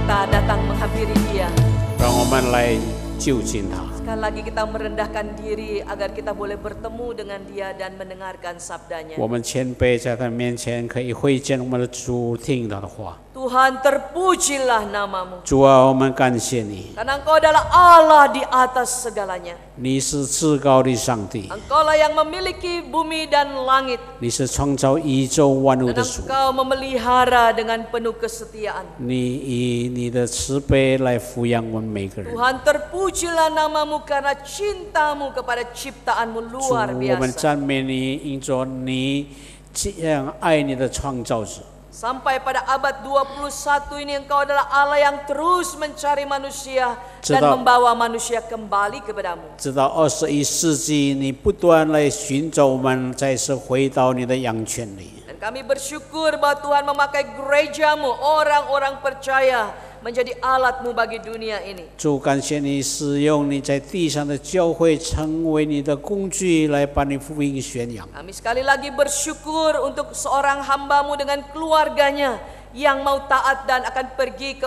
kita datang menghampiri Dia. 让我们来就近他。 Sekali lagi kita merendahkan diri agar kita boleh bertemu dengan Dia dan mendengarkan sabdanya. 我们谦卑在他面前，可以会见我们的主，听他的话。 Tuhan, terpujilah namamu. 主啊，我们感谢你， Karena Engkau adalah Allah di atas segalanya. 你是至高的上帝， Engkaulah yang memiliki bumi dan langit. 你是创造宇宙万物 Dan 的主， Engkau memelihara dengan penuh kesetiaan. 你以你的慈悲来抚养我们每个人。 Tuhan, terpujilah namamu karena cintamu kepada ciptaanmu 主， luar 我们 biasa. 赞美你，因着你这样爱你的创造者。 Sampai pada abad 21 ini Engkau adalah Allah yang terus mencari manusia dan membawa manusia kembali kepadamu. 直到21世纪，你不断来寻找我们，再次回到你的羊圈里。 Dan kami bersyukur bahwa Tuhan memakai gerejamu, orang-orang percaya menjadi alatmu bagi dunia ini. 主，感谢你使用你在地上的教会，成为你的工具，来把你福音宣扬。 Kami sekali lagi bersyukur untuk seorang hambamu dengan keluarganya yang mau taat dan akan pergi ke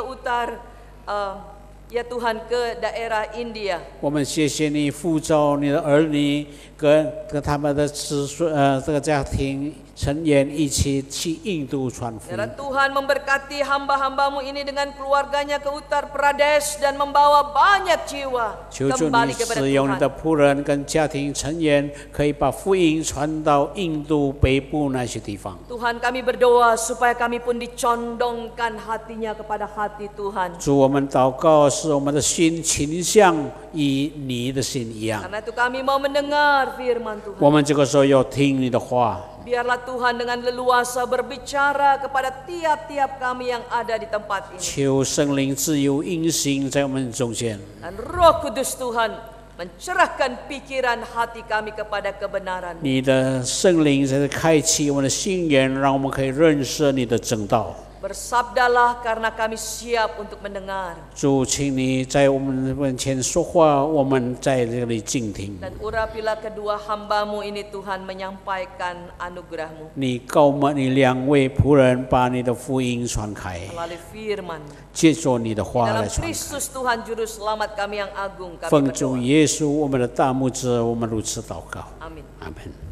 ya Tuhan, ke daerah India. 我们谢谢你呼召你的儿女跟他们的子孙这个家庭成员一起去印度传福音。 Dan Tuhan memberkati hamba-hambamu ini dengan keluarganya ke Uttar Pradesh dan membawa banyak jiwa 求主 kembali 你 kepada 使用你 Tuhan. 的仆人跟家庭成员，可以把福音传到印度北部那些地方。 Tuhan, kami berdoa supaya kami pun dicondongkan hatinya kepada hati Tuhan. 主，我们祷告，使我们的心倾向与你的心一样。 Karena itu kami mau mendengar firman Tuhan. 我们这个时候要听你的话。 Biarlah Tuhan dengan leluasa berbicara kepada tiap-tiap kami yang ada di tempat ini. 求圣灵自由运行在我们中间， Dan Roh Kudus Tuhan mencerahkan pikiran hati kami kepada kebenaran. 你的圣灵在这开启我们的心眼，让我们可以认识你的正道。 Bersabdalah karena kami siap untuk mendengar. 主，请你在我们面前说话，我们在这里静听。 Dan urapilah kedua hambamu ini Tuhan menyampaikan anugerahmu 你告我你两位仆人把你的福音传开， melalui firman. 借着你的话 Dalam 来传开。 Kristus Tuhan Juru Selamat kami yang agung, kami 奉主 berdoa. 耶稣我们的大牧者，我们如此祷告。 Amin. 阿门。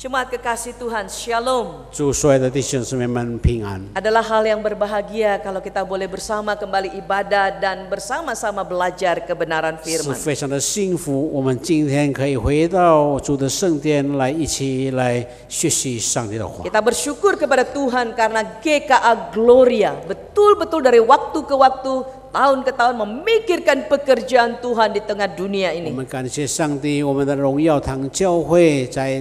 Jemaat kekasih Tuhan, Shalom. 祝所有的弟兄姊妹们平安。 Adalah hal yang berbahagia kalau kita boleh bersama kembali ibadah dan bersama-sama belajar kebenaran 是 firman. 非常的幸福，我们今天可以回到主的圣殿来，一起来学习上帝的话。 Kita bersyukur kepada Tuhan karena GKA Gloria betul-betul dari waktu ke waktu, tahun ke tahun memikirkan pekerjaan Tuhan di tengah dunia 我 ini. 们感谢上帝，我们的荣耀堂教会在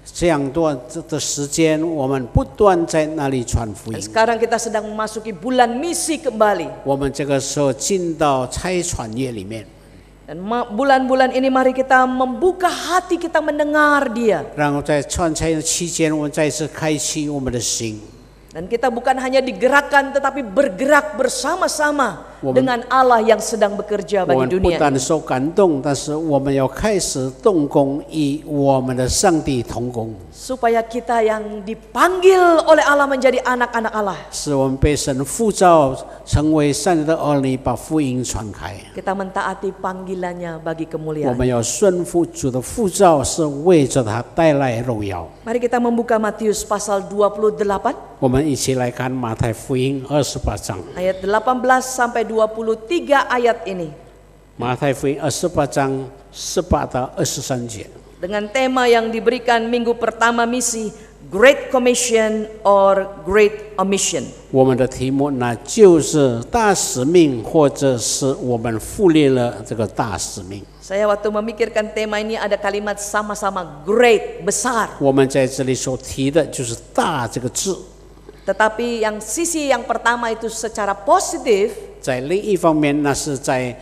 这样多的时间，我们不断在那里传福 Dan 音。 sekarang kita sedang memasuki bulan misi kembali. 我们这个时候进到差传业里面， Dan bulan-bulan ini mari kita membuka hati kita mendengar Dia. 然后在传差的期间，我们再次开启我们的心。 Dan kita bukan hanya digerakkan tetapi bergerak bersama-sama Woman. dengan Allah yang sedang bekerja 我 bagi 们不 dunia 但 ini. 受感动，但是我们要开始动工，与我们的上帝同工， Supaya kita yang dipanggil oleh Allah menjadi anak-anak Allah. 使我们被神呼召成为上帝的儿女，把福音传开。 Kita mentaati panggilannya bagi 我 kemuliaan. 们要顺服主的呼召，是为着他带来荣耀。 Mari kita membuka Matius pasal 28 我们一起来看马太福音28章。 ayat 18 sampai 23 ayat ini. 马太福音28章18到23节。 Dengan tema yang diberikan minggu pertama misi, Great Commission or Great Omission. 我们的题目那就是大使命，或者是我们忽略了这个大使命。 Saya waktu memikirkan tema ini ada kalimat sama-sama great, besar. 我们在这里所提的就是“大”这个字， Tetapi yang sisi yang pertama itu secara positif, 在另一方面，那是在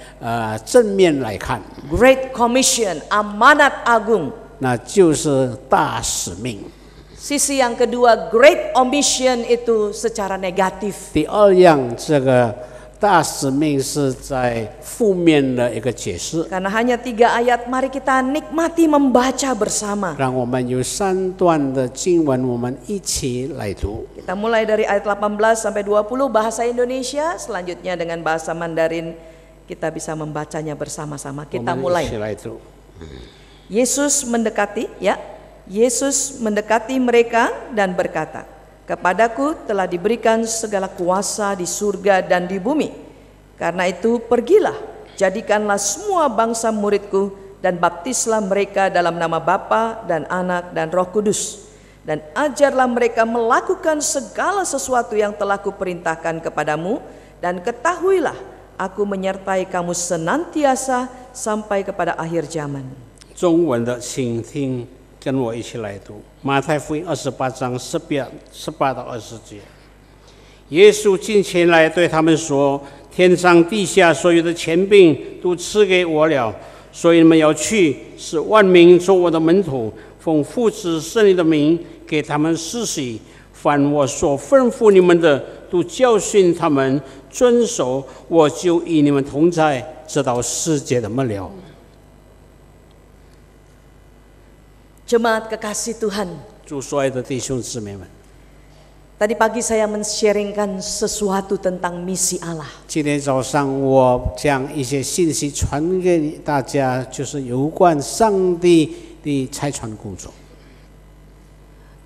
正面来看， Great Commission, amanat agung. 那就是大使命。 Sisi yang kedua, Great Omission itu secara negatif. 第二样，这个大使命是在负面的一个解释。 Karena hanya 3 ayat, mari kita nikmati membaca bersama. 让我们有3段的经文，我们一起来读。 Kita mulai dari ayat 18 sampai 20 bahasa Indonesia, selanjutnya dengan bahasa Mandarin kita bisa membacanya bersama-sama. Kita 我们 mulai. 一起来读。 Yesus mendekati, ya. Yesus mendekati mereka dan berkata, "Kepadaku telah diberikan segala kuasa di surga dan di bumi. Karena itu pergilah, jadikanlah semua bangsa muridku dan baptislah mereka dalam nama Bapa dan Anak dan Roh Kudus. Dan ajarlah mereka melakukan segala sesuatu yang telah kuperintahkan kepadamu. Dan ketahuilah, aku menyertai kamu senantiasa sampai kepada akhir zaman." 中文的，请听，跟我一起来读。马太福音28章18到20节。耶稣近前来对他们说：“天上地下所有的权柄都赐给我了，所以你们要去，使万民做我的门徒，奉父子圣灵的名给他们施洗。凡我所吩咐你们的，都教训他们遵守。我就与你们同在，直到世界的末了。” Jemaat kekasih Tuhan, 祝所有的弟兄姊妹们， tadi pagi saya men-sharingkan sesuatu tentang misi Allah. 今天早上我将一些信息传给大家，就是有关上帝的差传工作。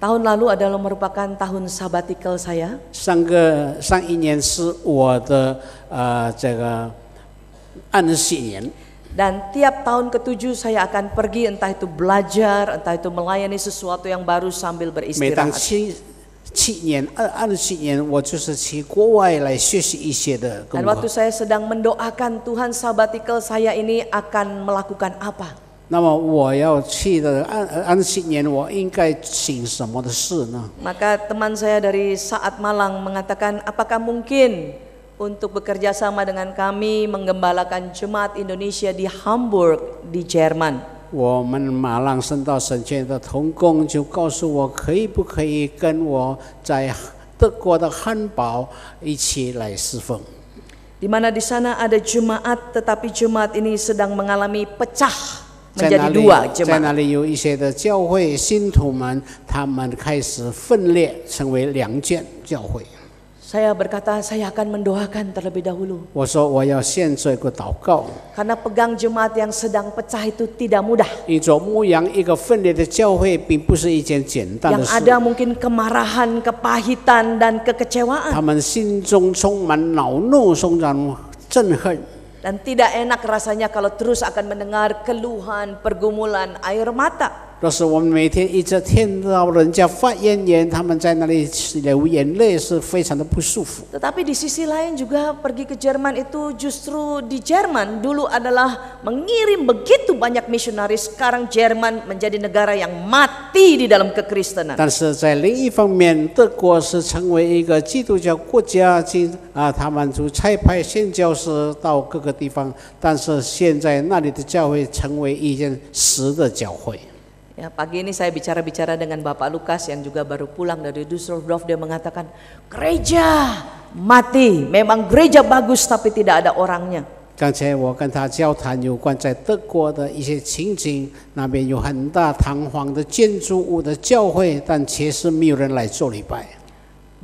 Tahun lalu adalah merupakan tahun sabbatical saya. 上一年是我的这个安息年。 Dan tiap tahun ke-7 saya akan pergi, entah itu belajar, entah itu melayani sesuatu yang baru sambil 每当 beristirahat. 安息年，我就是去国外来学习一些的功 Dan waktu 课。 saya sedang mendoakan Tuhan sabbatical saya ini akan melakukan apa? 那么我要去的安息年，我应该行什么的事呢？ Maka teman saya dari Saat Malang mengatakan, apakah mungkin untuk bekerja sama dengan kami menggembalakan jemaat Indonesia di Hamburg di Jerman. 我们马浪圣道神学的同工就告诉我，可不可以跟我在德国的汉堡一起来侍奉？ Di mana di sana ada jemaat, tetapi jemaat ini sedang mengalami pecah 在 menjadi 2那 jemaat. 里有一些的教会信徒们，他们开始分裂，成为2间教会。 Saya berkata, saya akan mendoakan terlebih dahulu. 我说我要先做一个祷告， Karena pegang jemaat yang sedang pecah itu tidak mudah. 因做牧养一个分裂的教会，并不是一件简单的 Yang 事。 ada mungkin kemarahan, kepahitan, dan 他 kekecewaan. 们心中充满恼怒、充满憎恨。 Dan tidak enak rasanya kalau terus akan mendengar keluhan, pergumulan, air mata. 若是我们每天一直听到人家发怨言，他们在那里流眼泪，是非常的不舒服。 Tetapi di sisi lain juga pergi ke Jerman itu justru di Jerman dulu adalah mengirim begitu banyak misionaris. Sekarang Jerman menjadi negara yang mati di dalam kekristenan. 但是在另一方面，德国是成为一个基督教国家，他们就差派宣教士到各个地方，但是现在那里的教会成为一间死的教会。 Ya, pagi ini saya bicara-bicara dengan Bapak Lukas yang juga baru pulang dari Düsseldorf. Dia mengatakan, gereja mati. Memang gereja bagus tapi tidak ada orangnya. 刚才我跟他交谈有关在德国的一些情景，那边有很大堂皇的建筑物的教会，但确实没有人来做礼拜。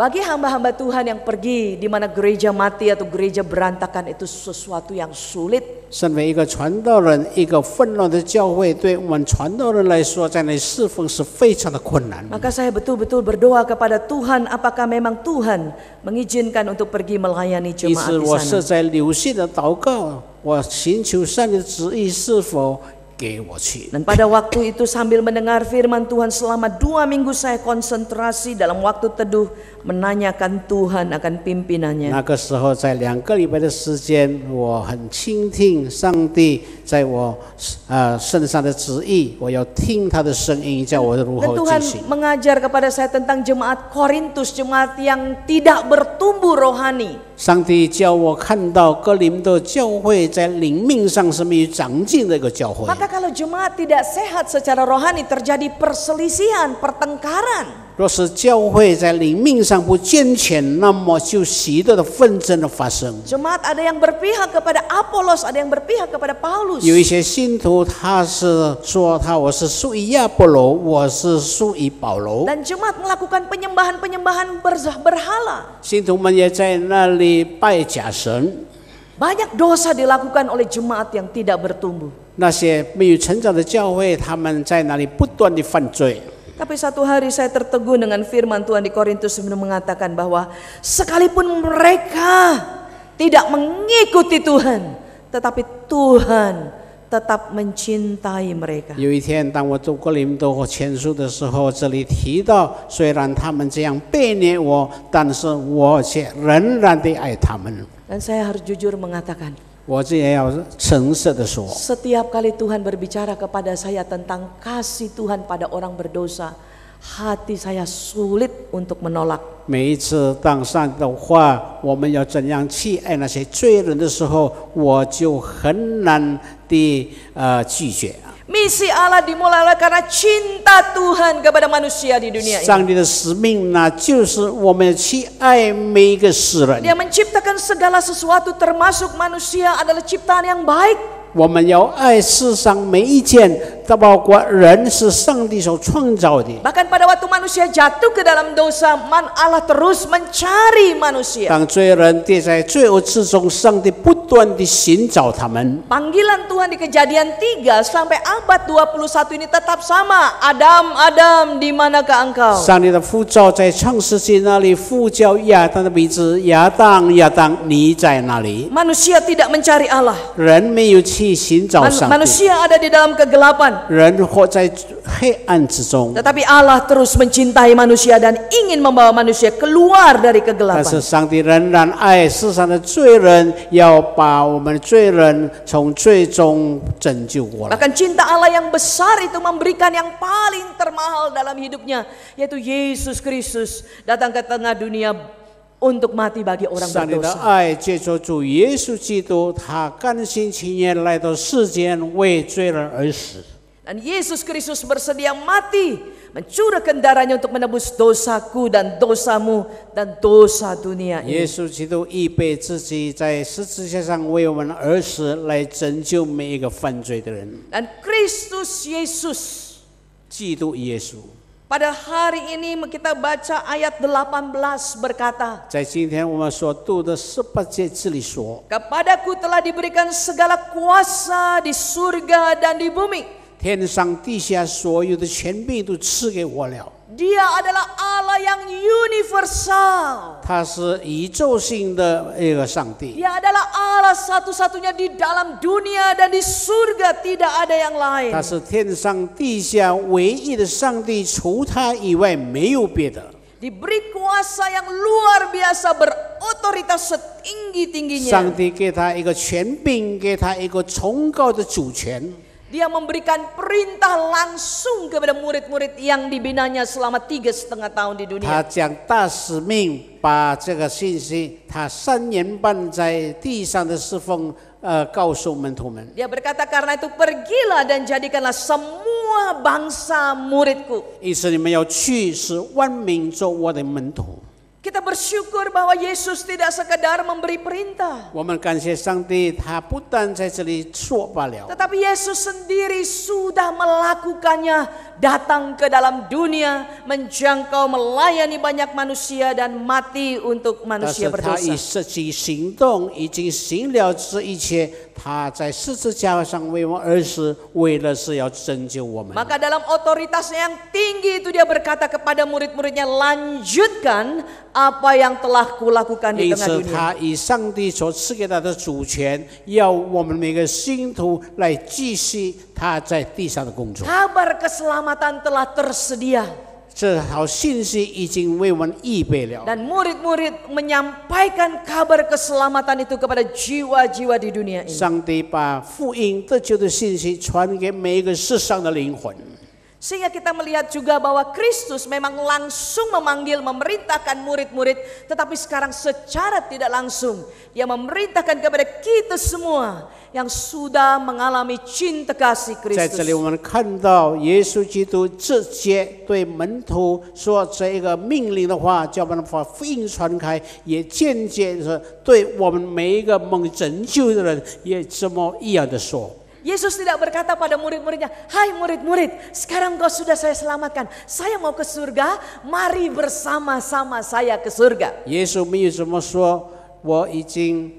Bagi hamba-hamba Tuhan yang pergi di mana gereja mati atau gereja berantakan itu sesuatu yang sulit. 身为一个传道人，一个混乱的教会，对我们传道人来说，在那里侍奉是非常的困难。 Maka saya betul-betul berdoa kepada Tuhan, apakah memang Tuhan mengizinkan untuk pergi melayani 因 jemaat 此， di 我是 sana. 在流血的祷告，我寻求上帝的旨意是否给我去。 Dan pada waktu itu sambil mendengar firman Tuhan selama 2 minggu saya konsentrasi dalam waktu teduh menanyakan Tuhan akan pimpinannya. 那个时候，在2个礼拜的时间，我很倾听上帝在我身上的旨意，我要听他的声音，叫我如 Dan 何 Tuhan 进行。 mengajar kepada saya tentang jemaat Korintus, jemaat yang tidak bertumbuh rohani. 上帝叫我看到哥林多教会在灵命上是没有长进的一个教会。 Maka kalau jemaat tidak sehat secara rohani, terjadi perselisihan, pertengkaran. 若是教会在灵命上不健全，那么就许多的纷争的发生。 Jemaat ada yang berpihak kepada Apolos, ada yang berpihak kepada Paulus. 有一些信徒他是说我是属于亚波罗，我是属于保罗。 Dan jemaat melakukan penyembahan-penyembahan berhala. 信徒们也在那里拜假神。 Banyak dosa dilakukan oleh jemaat yang tidak bertumbuh. 那些没有成长的教会，他们在那里不断的犯罪。 Tapi satu hari saya tertegun dengan firman Tuhan di Korintus mengatakan bahwa sekalipun mereka tidak mengikuti Tuhan, tetapi Tuhan tetap mencintai mereka. 有一天，当我读哥林多前书的时候，这里提到，虽然他们这样背逆我，但是我却仍然地爱他们。 Dan saya harus jujur mengatakan, 我这也要诚实的说， setiap kali Tuhan berbicara kepada saya tentang kasih Tuhan pada orang berdosa, hati saya sulit untuk menolak. 每一次当上帝的话，我们要怎样去爱那些罪人的时候，我就很难地拒绝。 Misi Allah dimulai karena cinta Tuhan kepada manusia di dunia ini. 上帝的使命呢，就是我们去爱每一个世人。 Dia menciptakan segala sesuatu termasuk manusia adalah ciptaan yang baik. 我们要爱世上每一件，包括人是上帝所创造的。 Bahkan pada waktu manusia jatuh ke dalam dosa, Allah terus mencari manusia. 当罪人跌在罪恶之中，上帝不断地寻找他们。 Panggilan Tuhan di Kejadian 3 sampai abad 21 ini tetap sama. Adam, Adam, di manakah engkau? 上帝的呼召在创世纪那里呼叫亚当的名字，亚当，亚当，你在哪里？ Manusia tidak mencari Allah. 人没有去寻找上帝， Manusia ada di dalam kegelapan. 人活在黑暗之中。 Tetapi Allah terus mencintai manusia dan ingin membawa manusia keluar dari 但 kegelapan. 是上帝仍然爱世上的罪人，要把我们罪人从罪中拯救过来。 Bahkan cinta Allah yang besar itu memberikan yang paling termahal dalam hidupnya, yaitu Yesus Kristus datang ke tengah dunia untuk mati bagi orang 上帝的 berdosa. 爱借着主耶稣基督，他甘心情愿来到世间为罪人而死。 Dan Yesus Kristus bersedia mati, mencurahkan darahnya untuk menebus dosaku dan dosamu dan dosa dunia 耶 ini. 稣基督预备自己在十字架上为我们而死，来拯救每一个犯罪的人。 Dan Kristus Yesus, 基督耶稣， pada hari ini kita baca ayat 18 berkata, 在今天我们所读的18节这里说， Kepadaku telah diberikan segala kuasa di surga dan di bumi. 天上地下所有的权柄都赐给我了。 Dia adalah Allah yang universal. 他是宇宙性的一个上帝， Dia adalah Allah satu-satunya di dalam dunia dan di surga, tidak ada yang lain. 他是天上地下唯一的上帝，除他以外没有别的。 Diberi kuasa yang luar biasa, berotoritas setinggi-tingginya. 上帝给他一个权柄，给他一个崇高的主权。 Dia memberikan perintah langsung kepada murid-murid yang dibinanya selama 3,5 tahun di 他 dunia. 将大使命把这个信息，他3年半在地上的侍奉，告诉门徒们。 Dia berkata, karena itu pergilah dan jadikanlah semua bangsa muridku. 意思你们要去，使万民做我的门徒。 Kita bersyukur bahwa Yesus tidak sekedar memberi perintah, 我们感谢上帝，他不但在这里说罢了， tetapi Yesus sendiri sudah melakukannya, datang ke dalam dunia, menjangkau, melayani banyak manusia dan mati untuk 但 manusia 是他以 berdosa. 实际行动已经行了这一切。他在十字架上为我们而死，为了是要拯救我们。 Maka dalam otoritasnya yang tinggi itu dia berkata kepada murid-muridnya, lanjutkan apa yang telah kulakukan di 因 tengah 此， dunia. 他以上帝所赐给他的主权，要我们每个信徒来继续他在地上的工作。 Kabar keselamatan telah tersedia. 这好信息已经为我们预备了。 Dan murid-murid menyampaikan kabar keselamatan itu kepada jiwa-jiwa di dunia ini. 上帝把福音得救的信息传给每一个世上的灵魂。Sehingga kita melihat juga bahwa Kristus memang langsung memanggil, memerintahkan murid-murid, tetapi sekarang secara tidak langsung Dia memerintahkan kepada kita semua yang sudah mengalami cinta kasih 在这里，我们看到耶稣基督直接对门徒说这一个命令的话，叫他们把福音传开，也间接是对我们每一个蒙拯救的人也这么一样的说。 Yesus tidak berkata pada murid-muridnya, "Hai murid-murid, sekarang kau sudah saya selamatkan. Saya mau ke surga, mari bersama-sama saya ke surga." 耶稣没有这么说，我已经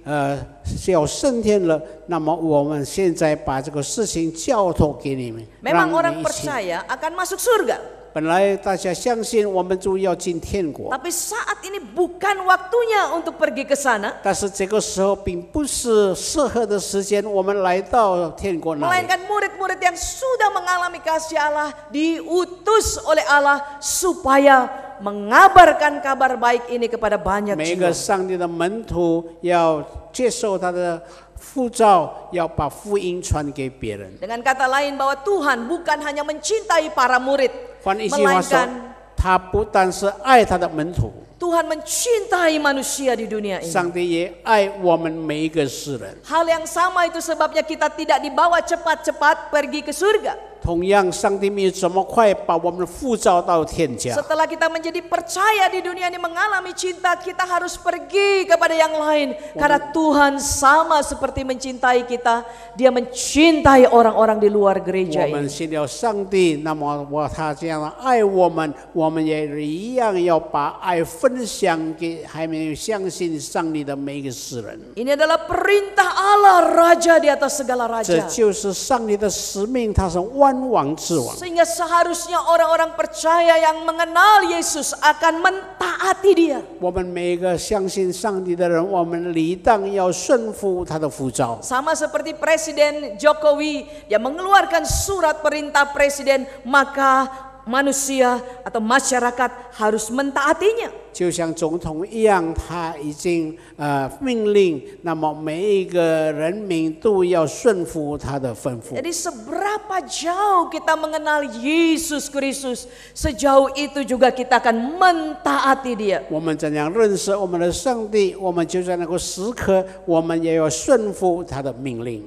要升天了，那么我们现在把这个事情交托给你们。 Memang 让 orang 你一起 percaya akan masuk surga. 本来大家相信我们就要进天国， Tapi saat ini bukan waktunya untuk pergi ke sana, 但是这个时候并不是适合的时间，我们来到天国那里。 melainkan murid-murid yang sudah mengalami kasih Allah diutus oleh Allah supaya mengabarkan kabar baik ini kepada banyak 每 jiwa. 个上帝的门徒要接受他的呼召，要把福音传给别人。 Dengan kata lain bahwa Tuhan bukan hanya mencintai para murid, 换一句话说， melainkan 他不但是爱他的门徒， Tuhan mencintai manusia di dunia ini. 上帝也爱我们每一个世人。 Hal yang sama itu sebabnya kita tidak dibawa cepat-cepat pergi ke surga. 同样，上帝没有这么快把我们呼召到天家。 Setelah kita menjadi percaya di dunia ini mengalami cinta, kita harus pergi kepada yang lain. Karena Tuhan sama seperti mencintai kita, Dia mencintai orang-orang di luar 我 gereja 们 ini. 信了上帝，那么他这样爱我们，我们也一样要把爱分享给还没有相信上帝的每一个世人。 Ini adalah perintah Allah, Raja di atas segala 这 raja. 就是上帝的使命，他是万王之王。 Sehingga seharusnya orang-orang percaya yang mengenal Yesus akan mentaati Dia. 我们每一个相信上帝的人，我们理当要顺服他的呼召。 Sama seperti Presiden Jokowi, dia mengeluarkan surat perintah presiden, maka manusia atau masyarakat harus mentaatinya. 就像总统一样，他已经命令，那么每一个人民都要顺服他的吩咐。 Jadi seberapa jauh kita mengenal Yesus Kristus, sejauh itu juga kita akan mentaati Dia. 我们怎样认识我们的上帝，我们就在那个时刻，我们也要顺服他的命令。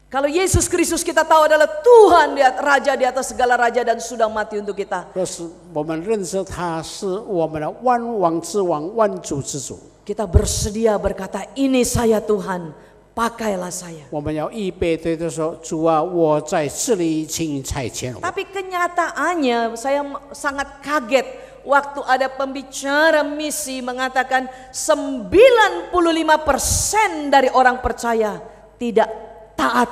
Kalau Yesus Kristus kita tahu adalah Tuhan, Raja di atas segala raja dan sudah mati untuk kita. 若是我们认识他是我们的万王之王、万主之主， Kita bersedia berkata, "Ini saya Tuhan, pakailah saya." 我们要预备对他说：“主啊，我在这里，请差遣我。” Tapi kenyataannya saya sangat kaget waktu ada pembicara misi mengatakan 95% dari orang percaya tidak taat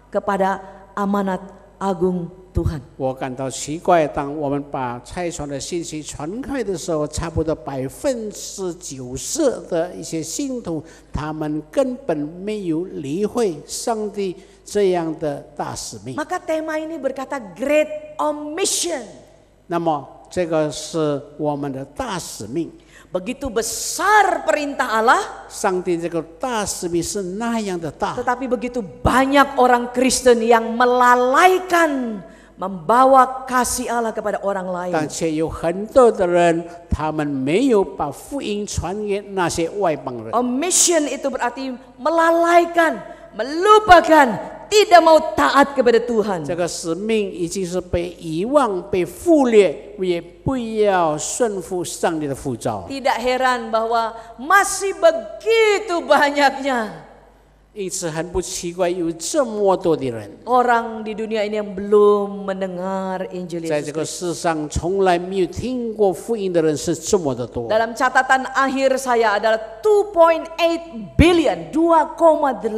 kepada amanat agung Tuhan. 我感到奇怪，当我们把差传的信息传开的时候，差不多90%的一些信徒，他们根本没有理会上帝这样的大使命。 Maka tema ini berkata Great Omission. 那么，这个是我们的大使命。 Begitu besar perintah Allah, 上帝这个大使命是那样的大， tetapi begitu banyak orang Kristen yang melalaikan membawa kasih Allah kepada orang lain. 但却有很多的人，他们没有把福音传给那些外邦人。 Omission itu berarti melalaikan, melupakan, tidak mau taat kepada Tuhan. 这个使命已经是被遗忘、被忽略，也不要顺服上帝的呼召。 Tidak heran bahwa masih begitu banyaknya 因此很不奇怪，有这么多的人 orang di dunia ini yang belum mendengar Injil 在 Yesus 这个 Kristus. 世上从来没有听过福音的人是这么的多。 Dalam catatan akhir saya adalah 2.8 billion, 2,8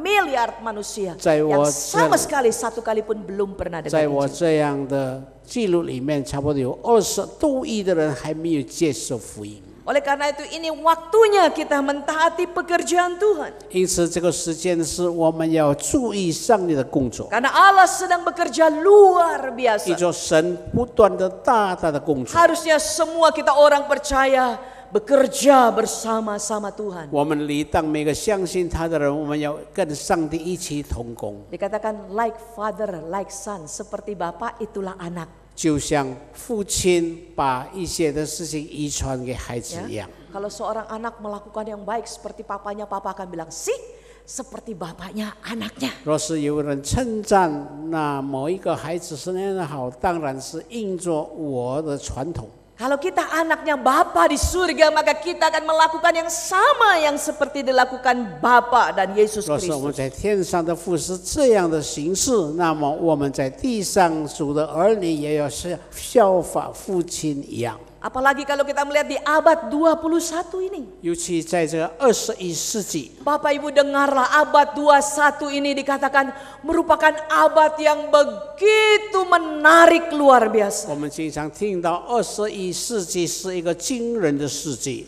miliar manusia 在我 yang sama sekali satu kali pun belum pernah 在 dengar 我 Injil. 这样的记录里面，差不多有20多亿的人还没有接受福音。 Oleh karena itu ini waktunya kita mentaati pekerjaan Tuhan. 因此，这个时间是我们要注意上帝的工作， Karena Allah sedang bekerja luar 一 biasa. 座神不断的大大的工作。 Harusnya semua kita orang percaya bekerja bersama-sama Tuhan. 我们理当每个相信他的人，我们要跟上帝一起同工。 Dikatakan like father, like son, seperti bapak itulah anak. 就像父亲把一些的事情遗传给孩子一样。 Kalau seorang anak melakukan yang baik seperti papanya, papa akan bilang, "Si, seperti bapaknya anaknya." 若是有人称赞那某一个孩子是那样的好，当然是应着我的传统。 Kalau kita anaknya Bapa di surga, maka kita akan melakukan yang sama yang seperti dilakukan Bapa dan Yesus 若是我们 Kristus. 在天上的父是这样的形式，那么我们在地上主的儿女也要效法父亲一样。 Apalagi kalau kita melihat di abad 21 ini. 尤其在这个21世纪， Bapak Ibu dengarlah, abad 21 ini dikatakan merupakan abad yang begitu menarik luar biasa. 我们经常听到21世纪是一个惊人的世纪。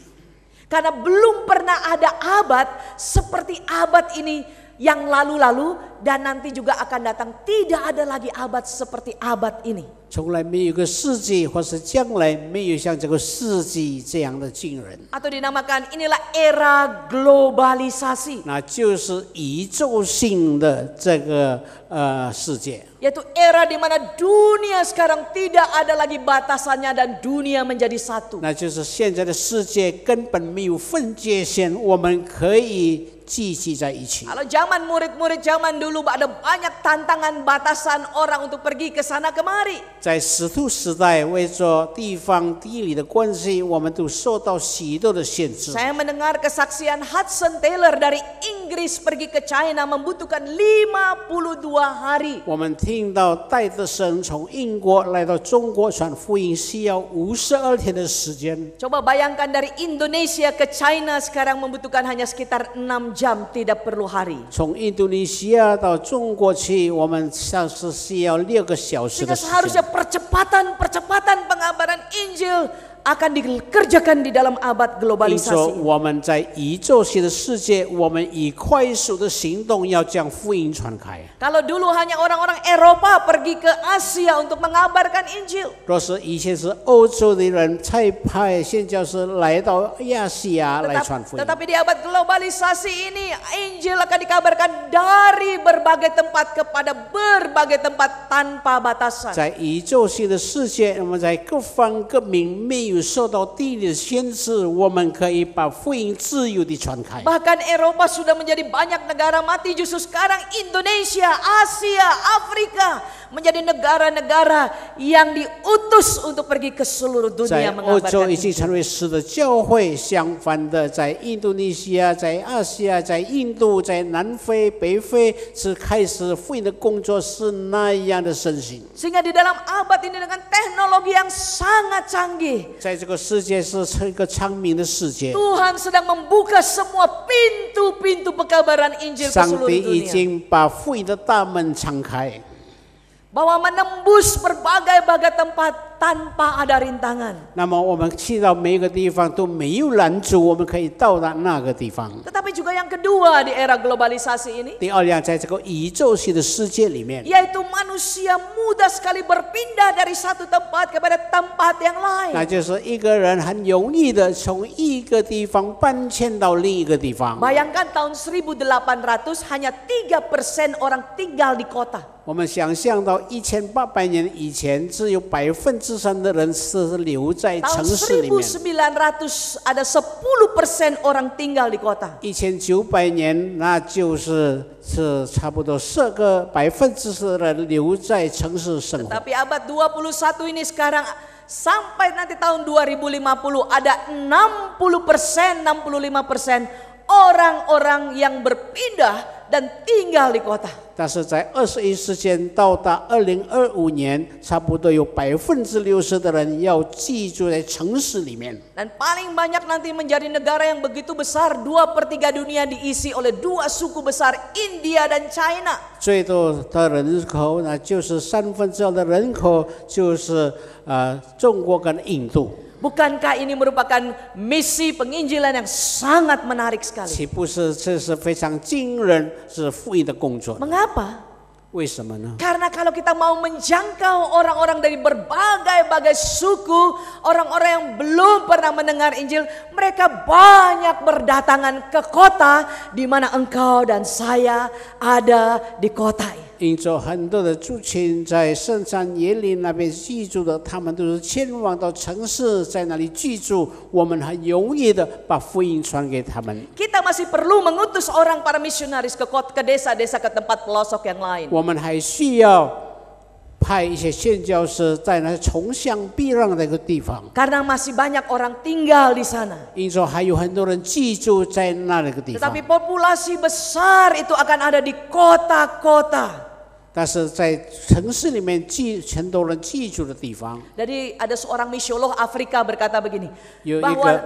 Karena belum pernah ada abad seperti abad ini yang lalu-lalu dan nanti juga akan datang. Tidak ada lagi abad seperti abad ini. 从来没有一个世纪，或是将来没有像这个世纪这样的惊人。 Atau dinamakan inilah era globalisasi. 那就是宇宙性的这个世界。 Yaitu era di mana dunia sekarang tidak ada lagi batasannya dan dunia menjadi satu. 那就是现在的世界根本没有分界线，我们可以聚集在一起。 Kalau zaman murid-murid zaman dulu ada banyak tantangan batasan orang untuk pergi ke sana kemari. 在使徒时代，为着地方地理的关系，我们都受到许多的限制。 Saya mendengar kesaksian Hudson Taylor dari Inggris pergi ke China membutuhkan 52 hari. 我们听到戴德生从英国来到中国传福音需要52天的时间。 Coba bayangkan dari Indonesia ke China sekarang membutuhkan hanya sekitar 6 jam, tidak perlu hari. 从印度尼西亚到中国去，我们像是需要6个小时 Sehingga 的时 seharusnya 间。 percepatan pengabaran Injil akan dikerjakan di dalam abad 因着 globalisasi. 我们在宇宙性的世界，我们以快速的行动要将福音传开。 Kalau dulu hanya orang-orang Eropa pergi ke Asia untuk mengabarkan Injil. 若是以前是欧洲的人才派宣教士来到亚细亚来传福音， Tetapi di abad globalisasi ini Injil akan dikabarkan dari berbagai tempat kepada berbagai tempat tanpa batasan. 在宇宙性的世界，我们在各方各民没有受到地理的限制，我们可以把福音自由地传开。 Bahkan Eropa sudah menjadi banyak negara mati, justru sekarang Indonesia, Asia, Afrika menjadi negara-negara yang diutus untuk pergi ke seluruh 在 dunia 欧洲 mengabarkan 已经 Injil. 成为死的教会，相反的，在印度尼西亚、在亚细亚、在印度、在南非、北非，是开始福音的工作是那样的盛行。 Sehingga di dalam abad ini dengan teknologi yang sangat canggih, 在这个世界是一个昌明的世界， Tuhan sedang membuka semua pintu-pintu pekabaran Injil ke 上 seluruh 帝已 dunia. 经把福音的大门敞开。 Bahwa menembus berbagai-bagai tempat tanpa ada rintangan. 那么我们去到每一个地方都没有拦阻，我们可以到达那个地方。 Tetapi juga yang kedua di era globalisasi ini, 第二样，在这个宇宙性的世界里面， yaitu manusia mudah sekali berpindah dari satu tempat kepada tempat yang 那 lain. 就是一个人很容易的从一个地方搬迁到另一个地方。 Bayangkan tahun 1800 hanya 3% orang tinggal di kota. 我们想象到1800年以前，只有3%的人是留在 Tahun 城市里面。 1900 ada 10% orang tinggal di kota. 1900年，那就是差不多10%的人留在城市生活。 Tapi abad 21 ini sekarang sampai nanti tahun 2050 ada 65% orang-orang yang berpindah dan tinggal di kota. 但是在21世纪到达2025年，差不多有60%的人要居住在城市里面。 Dan paling banyak nanti menjadi negara yang begitu besar, 2/3 dunia diisi oleh 2 suku besar, India dan China. 最多的人口呢，就是2/3的人口就是中国跟印度。 Bukankah ini merupakan misi penginjilan yang sangat menarik sekali? 岂不是这是非常惊人，是福音的工作？ Mengapa? 为什么呢？ Karena kalau kita mau menjangkau orang-orang dari berbagai-bagai suku, orang-orang yang belum pernah mendengar Injil, mereka banyak berdatangan ke kota di mana engkau dan saya ada di kota ini. 因着很多的族群在圣山野岭那边居住的，他们都是前往到城市，在那里居住。我们很容易的把福音传给他们。 Kita masih perlu mengutus orang para misionaris ke desa-desa, ke tempat pelosok yang lain. 我们还需要派一些宣教士在那穷乡僻壤的一个地方， Karena masih banyak orang tinggal di sana. 因着还有很多人居住在那个地方。 Tetapi populasi besar itu akan ada di kota-kota. 但是在城市里面很多人居住的地方， Jadi ada seorang misiolog Afrika berkata begini, Yo, bahwa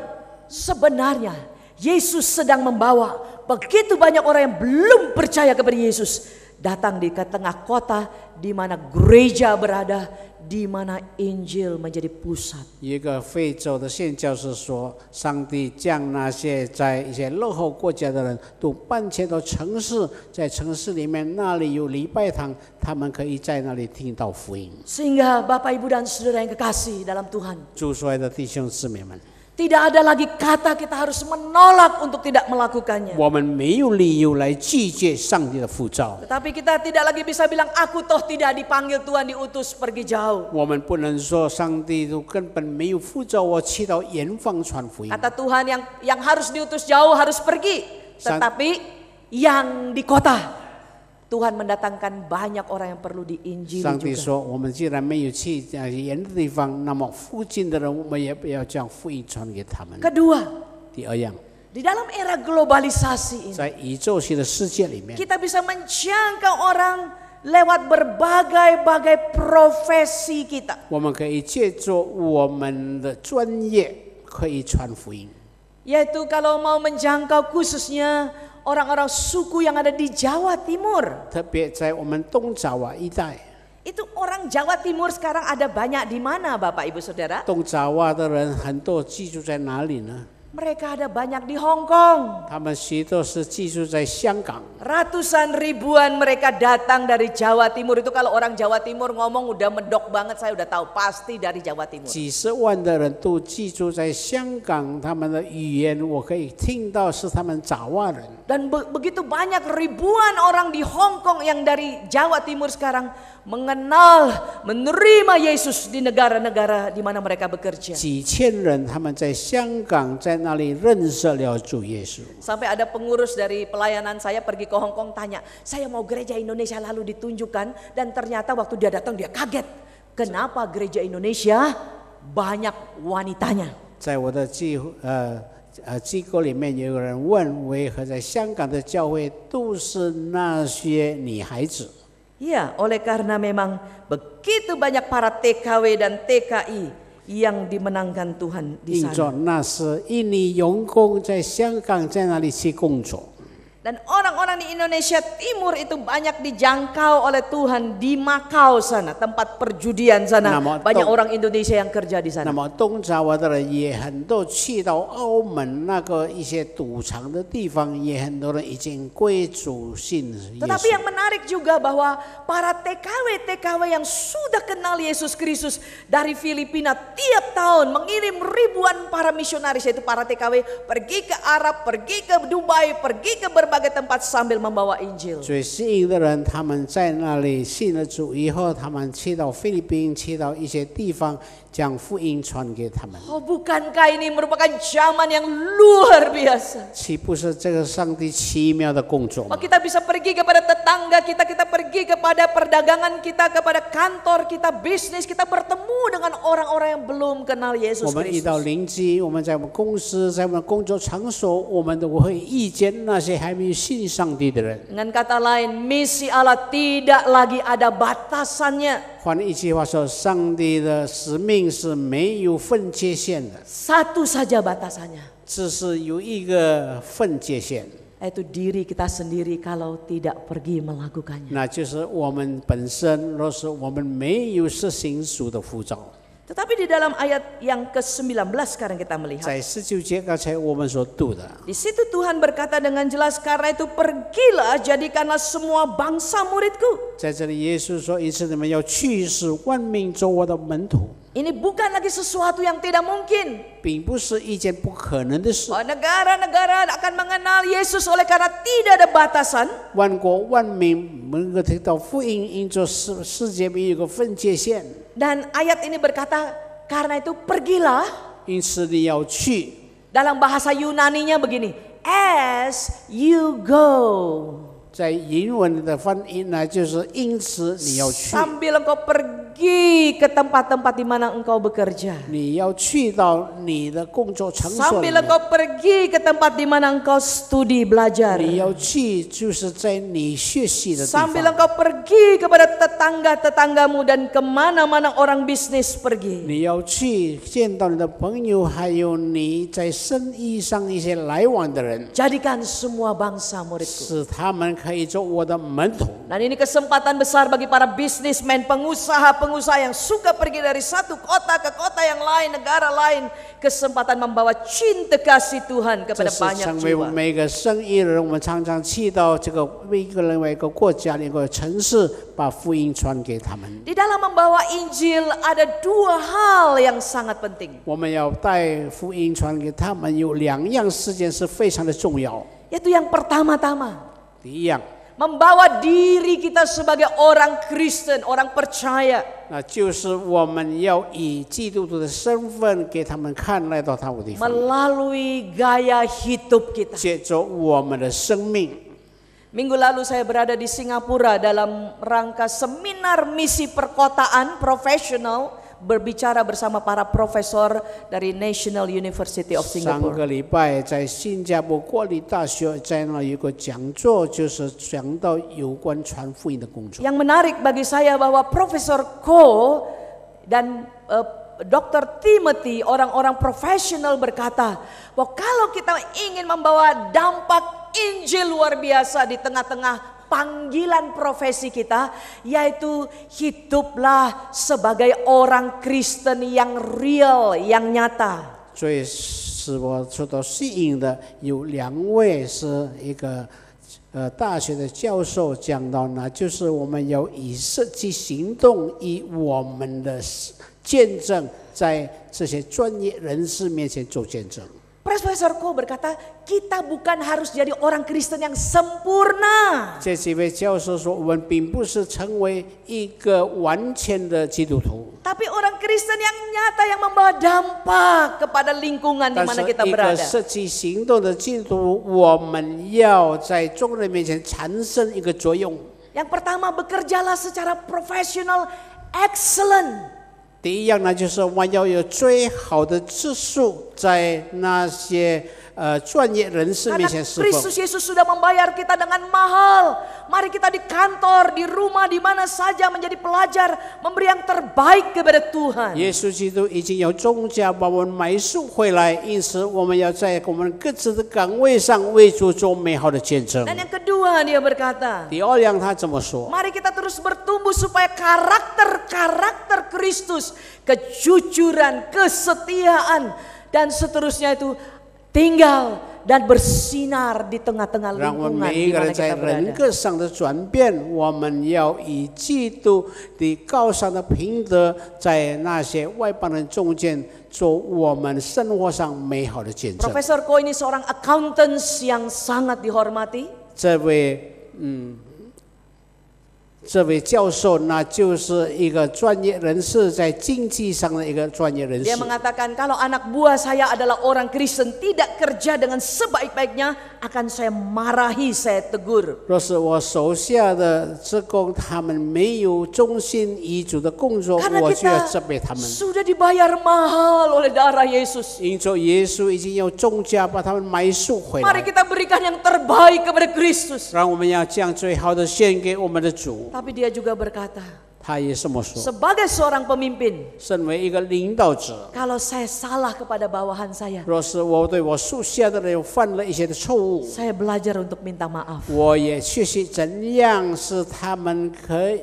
sebenarnya Yesus sedang membawa begitu banyak orang yang belum percaya kepada Yesus datang di tengah kota di mana gereja berada, di mana Injil menjadi pusat. 一个非洲的宣教士说，上帝将那些在一些落后国家的人都搬迁到城市，在城市里面那里有礼拜堂，他们可以在那里听到福音。 Sehingga Bapak Ibu dan Saudara yang kekasih dalam Tuhan, 主所爱的弟兄姊妹们， tidak ada lagi kata kita harus menolak untuk tidak melakukannya. 我们没有理由来拒绝上帝的呼召。 Tetapi kita tidak lagi bisa bilang aku toh tidak dipanggil Tuhan diutus pergi jauh. 我们不能说上帝都根本没有呼召我去到远方传福音。 Kata Tuhan yang harus diutus jauh harus pergi. Tetapi yang di kota Tuhan mendatangkan banyak orang yang perlu diinjili 上帝 juga. 说，我们既然没有去远的地方，那么附近的人，我们也不要将福音传给他们。 Kedua, 第二样， di dalam era globalisasi ini 在宇宙性的世界里面， kita bisa menjangkau orang lewat berbagai-bagai profesi kita. 我们可以借助我们的专业，可以传福音。 Yaitu kalau mau menjangkau khususnya orang-orang suku yang ada di Jawa Timur. 特别在我们东爪哇一带， Itu orang Jawa Timur sekarang ada banyak di mana Bapak Ibu Saudara? 东爪哇的人很多居住在哪里呢？ Mereka ada banyak di Hong Kong. 他们许多是居住在香港。 Ratusan ribuan mereka datang dari Jawa Timur. Itu kalau orang Jawa Timur ngomong udah medok banget, saya udah tahu pasti dari Jawa Timur. 几十万的人都居住在香港，他们的语言我可以听到是他们爪哇人。 Dan begitu banyak ribuan orang di Hong Kong yang dari Jawa Timur sekarang mengenal, menerima Yesus di negara-negara di mana mereka bekerja. 几千人他们在香港在那里认识了主耶稣。 Sampai ada pengurus dari pelayanan saya pergi ke Hong Kong tanya, saya mau gereja Indonesia lalu ditunjukkan, dan ternyata waktu dia datang dia kaget. Kenapa gereja Indonesia banyak wanitanya? 在我的机构里面有人问，为何在香港的教会都是那些女孩子？ Iya, oleh karena memang begitu banyak para TKW dan TKI yang dimenangkan Tuhan di 因 sana. 着那是印尼傭工在香港在那里去工作。 Dan orang-orang di Indonesia Timur itu banyak dijangkau oleh Tuhan di Macau sana, tempat perjudian sana. Nama Banyak Tong- orang Indonesia yang kerja di 那 sana. 么东爪哇的人也很多去到澳门那个一些赌场的地方，也很多人已经归主信耶 Tetapi 稣。 yang menarik juga bahwa para TKW yang sudah kenal Yesus Kristus dari Filipina tiap tahun mengirim ribuan para misionaris, yaitu para TKW, pergi ke Arab, pergi ke Dubai, pergi ke berbagai tempat sambil membawa Injil. 最吸引的人，他们在那里信了主以后，他们去到菲律宾，去到一些地方，将福音传给他们。 Oh, bukankah ini merupakan zaman yang luar biasa? 岂不是这个上帝奇妙的工作 Oh, 吗？ kita bisa pergi kepada tetangga kita, kita pergi kepada perdagangan kita, kepada kantor kita, bisnis kita, bertemu dengan orang-orang yang belum kenal 我 Yesus 们遇到 Kristus. 邻居，我们在我们公司，在我们工作场所，我们都会遇见那些还没有信上帝的人。 Dengan kata lain, misi Allah tidak lagi ada batasannya. 换一句话说，上帝的使命是没有分界线的， Satu saja batasannya, 只是有一个分界线， yaitu diri kita sendiri kalau tidak pergi melakukannya. 那就是我们本身。若是我们没有实行主的呼召， Tetapi di dalam ayat yang ke-19 sekarang kita melihat. 在19节刚才我们所读的， Di situ Tuhan berkata dengan jelas, karena itu pergilah jadikanlah semua bangsa muridku. 在这里耶稣说，因此你们要去，使万民做我的门徒。 Ini bukan lagi sesuatu yang tidak mungkin. 并不是一件不可能的事。 Bahwa negara-negara akan mengenal Yesus oleh karena tidak ada batasan. 万国万民能够听到福音，因着世界没有一个分界线， Dan ayat ini berkata, karena itu pergilah. 因此你要去。 Dalam bahasa Yunaninya begini, as you go. 在英文的翻译呢，就是因此你要去， Sambil engkau pergi ke tempat-tempat di mana engkau bekerja. 你要去到你的工作场所里 Sambil 面， engkau pergi ke tempat di mana engkau studi belajar. 你要去就是在你学习的地 Sambil 方， engkau pergi kepada tetangga-tetanggamu dan kemana-mana orang bisnis pergi. 你要去见到你的朋友，还有你在生意上一些来往的人， Jadikan semua bangsa muridku. 使他们可以做我的门徒。 Dan ini kesempatan besar bagi para bisnismen, pengusaha-pengusaha yang suka pergi dari satu kota ke kota yang lain, negara lain. Kesempatan membawa cinta kasih Tuhan 这 kepada 是 banyak 成为我 jiwa. 们每个生意人，我们常常去到这个一个另外一个国家、另外一个城市，把福音传给他们。 Di dalam membawa Injil ada dua hal yang sangat penting. 我们要带福音传给他们，有两样事件是非常的重要。 Yaitu yang pertama-tama, 第一样， membawa diri kita sebagai orang Kristen, orang percaya. 那就是我们要以基督徒的身份给他们看，来到他们的地方， Melalui gaya hidup kita. 借着我们的生命。 Minggu lalu saya berada di Singapura dalam rangka seminar misi perkotaan profesional, berbicara bersama para profesor dari National University of 上 Singapore. 个礼拜在新加坡国立大学在那有个讲座，就是讲到有关传福音的工作。 Yang menarik bagi saya bahwa Profesor Ko dan Dr. Timothy, orang-orang profesional berkata bahwa kalau kita ingin membawa dampak Injil luar biasa di tengah-tengah panggilan profesi kita, yaitu hiduplah sebagai orang Kristen yang real, yang nyata. 所以使我受到吸引的有两位是一个大学的教授讲到呢，就是我们要以实际行动，以我们的见证，在这些专业人士面前做见证。 Profesor Ko berkata, kita bukan harus jadi orang Kristen yang sempurna. 这几位教授说，我们并不是成为一个完全的基督徒， Tapi orang Kristen yang nyata yang membawa dampak kepada lingkungan di 但 mana 是 kita 一个 berada. 实际行动的基督徒，我们要在众人面前产生一个作用。 Yang pertama, bekerjalah secara profesional, excellent. 第一样呢，就是我们要有最好的质素，在那些专业人士 Karena 面前侍奉。 Kristus Yesus sudah membayar kita dengan mahal. Mari kita di kantor, di rumah, di mana saja menjadi pelajar, memberi yang terbaik kepada Tuhan. 耶稣基督已经有重价把我们买赎回来，因此我们要在我们各自的岗位上为主做美好的见证。 Dan yang kedua dia berkata, 第二样他怎么说？ mari kita terus bertumbuh supaya karakter Kristus, kejujuran, kesetiaan, dan seterusnya itu tinggal dan bersinar di tengah-tengah 让我们 lingkungan 每一 di 个 mana 人在 kita 人 berada. 格上的转变，我们要以基督的高尚的品德，在那些外邦人中间做我们生活上美好的见证。 Profesor Ko ini seorang accountants yang sangat dihormati. 这位教授，那就是一个专业人士，在经济上的一个专业人士 Dia。mengatakan kalau anak buah saya adalah orang Kristen tidak kerja dengan sebaik-baiknya, akan saya marahi, saya tegur. 若是我手下的职工他们没有忠心遗嘱的工作， Karena 我就要 kita 责备他们。 sudah dibayar mahal oleh darah Yesus. 因着耶稣已经有重价把他们买赎回 Mari 来， kita berikan yang terbaik kepada Kristus. 让我们要将最好的献给我们的主。 Tapi dia juga berkata, 他也这么说。 Sebagai seorang pemimpin, 身为一个领导者， kalau saya salah kepada bawahan saya, 若是我对我属下的人犯了一些的错误， saya belajar untuk minta maaf. 我也学习怎样使他们可以